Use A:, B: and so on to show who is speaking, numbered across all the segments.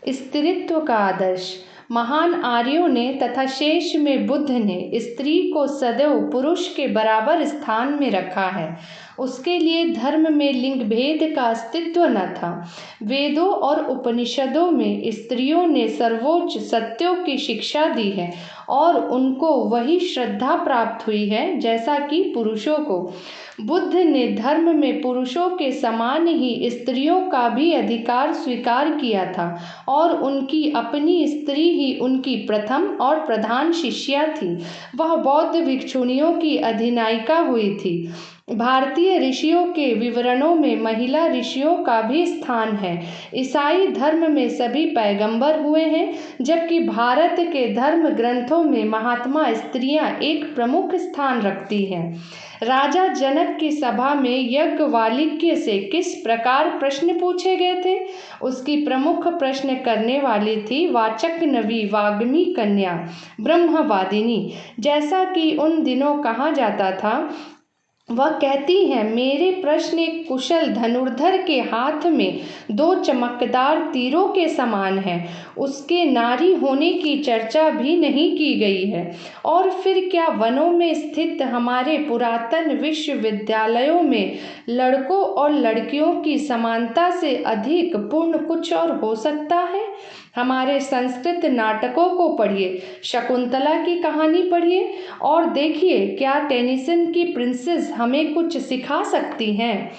A: स्त्रीत्व का आदर्श। महान आर्यों ने तथा शेष में बुद्ध ने स्त्री को सदैव पुरुष के बराबर स्थान में रखा है। उसके लिए धर्म में लिंग भेद का अस्तित्व न था। वेदों और उपनिषदों में स्त्रियों ने सर्वोच्च सत्यों की शिक्षा दी है और उनको वही श्रद्धा प्राप्त हुई है जैसा कि पुरुषों को। बुद्ध ने धर्म में पुरुषों के समान ही स्त्रियों का भी अधिकार स्वीकार किया था और उनकी अपनी स्त्री ही उनकी प्रथम और प्रधान शिष्या थी। वह बौद्ध भिक्षुणियों की अधिनायिका हुई थी। भारतीय ऋषियों के विवरणों में महिला ऋषियों का भी स्थान है। ईसाई धर्म में सभी पैगंबर हुए हैं, जबकि भारत के धर्म ग्रंथों में महात्मा स्त्रियां एक प्रमुख स्थान रखती हैं। राजा जनक की सभा में याज्ञवल्क्य से किस प्रकार प्रश्न पूछे गए थे? उसकी प्रमुख प्रश्न करने वाली थी वाचक्नवी वाग्मी कन्या ब्रह्मवादिनी। जैसा कि उन दिनों कहा जाता था, वह कहती है, मेरे प्रश्न एक कुशल धनुर्धर के हाथ में 2 चमकदार तीरों के समान है। उसके नारी होने की चर्चा भी नहीं की गई है। और फिर क्या वनों में स्थित हमारे पुरातन विश्वविद्यालयों में लड़कों और लड़कियों की समानता से अधिक पूर्ण कुछ और हो सकता है? हमारे संस्कृत नाटकों को पढ़िए, शकुंतला की कहानी पढ़िए और देखिए क्या टेनिसन की प्रिंसेस हमें कुछ सिखा सकती हैं।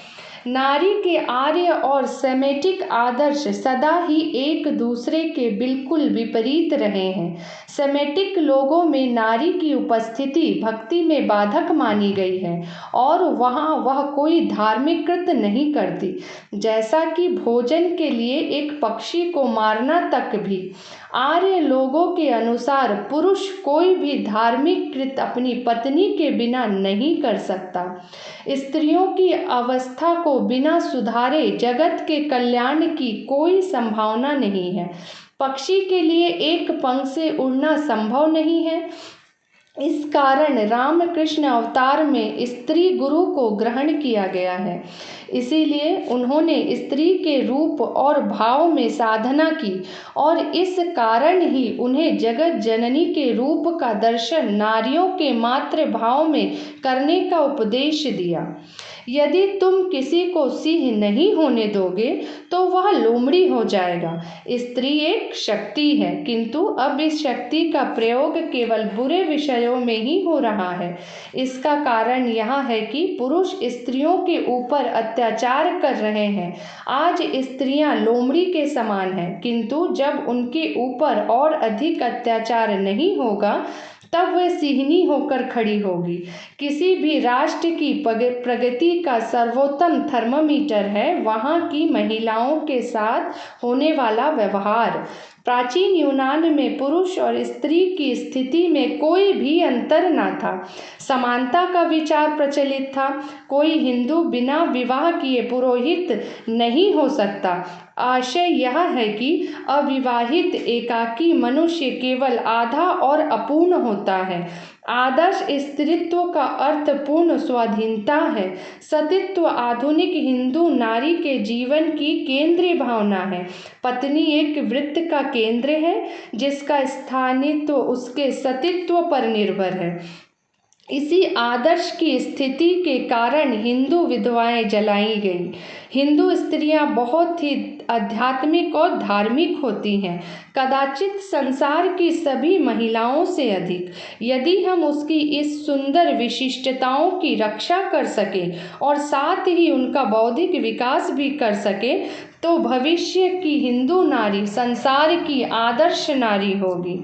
A: नारी के आर्य और सेमेटिक आदर्श सदा ही एक दूसरे के बिल्कुल विपरीत रहे हैं। सेमेटिक लोगों में नारी की उपस्थिति भक्ति में बाधक मानी गई है और वहाँ वह कोई धार्मिक कृत्य नहीं करती, जैसा कि भोजन के लिए एक पक्षी को मारना तक भी। आर्य लोगों के अनुसार पुरुष कोई भी धार्मिक कृत्य अपनी पत्नी के बिना नहीं कर सकता। स्त्रियों की अवस्था को बिना सुधारे जगत के कल्याण की कोई संभावना नहीं है। पक्षी के लिए एक पंख से उड़ना संभव नहीं है। इस कारण रामकृष्ण अवतार में स्त्री गुरु को ग्रहण किया गया है। इसीलिए उन्होंने स्त्री के रूप और भाव में साधना की और इस कारण ही उन्हें जगत जननी के रूप का दर्शन नारियों के मातृ भाव में करने का उपदेश दिया। यदि तुम किसी को सिंह नहीं होने दोगे तो वह लोमड़ी हो जाएगा। स्त्री एक शक्ति है, किंतु अब इस शक्ति का प्रयोग केवल बुरे विषयों में ही हो रहा है। इसका कारण यह है कि पुरुष स्त्रियों के ऊपर अत्याचार कर रहे हैं। आज स्त्रियां लोमड़ी के समान हैं, किंतु जब उनके ऊपर और अधिक अत्याचार नहीं होगा तब वह सिंहनी होकर खड़ी होगी। किसी भी राष्ट्र की प्रगति का सर्वोत्तम थर्मामीटर है वहाँ की महिलाओं के साथ होने वाला व्यवहार। प्राचीन यूनान में पुरुष और स्त्री की स्थिति में कोई भी अंतर न था। समानता का विचार प्रचलित था। कोई हिंदू बिना विवाह किए पुरोहित नहीं हो सकता। आशय यह है कि अविवाहित एकाकी मनुष्य केवल आधा और अपूर्ण होता है। आदर्श स्त्रीत्व का अर्थ पूर्ण स्वाधीनता है। सतीत्व आधुनिक हिंदू नारी के जीवन की केंद्रीय भावना है। पत्नी एक वृत्त का केंद्र है जिसका स्थानित्व उसके सतीत्व पर निर्भर है। इसी आदर्श की स्थिति के कारण हिंदू विधवाएं जलाई गईं। हिंदू स्त्रियां बहुत ही आध्यात्मिक और धार्मिक होती हैं, कदाचित संसार की सभी महिलाओं से अधिक। यदि हम उसकी इस सुंदर विशिष्टताओं की रक्षा कर सकें और साथ ही उनका बौद्धिक विकास भी कर सकें तो भविष्य की हिंदू नारी संसार की आदर्श नारी होगी।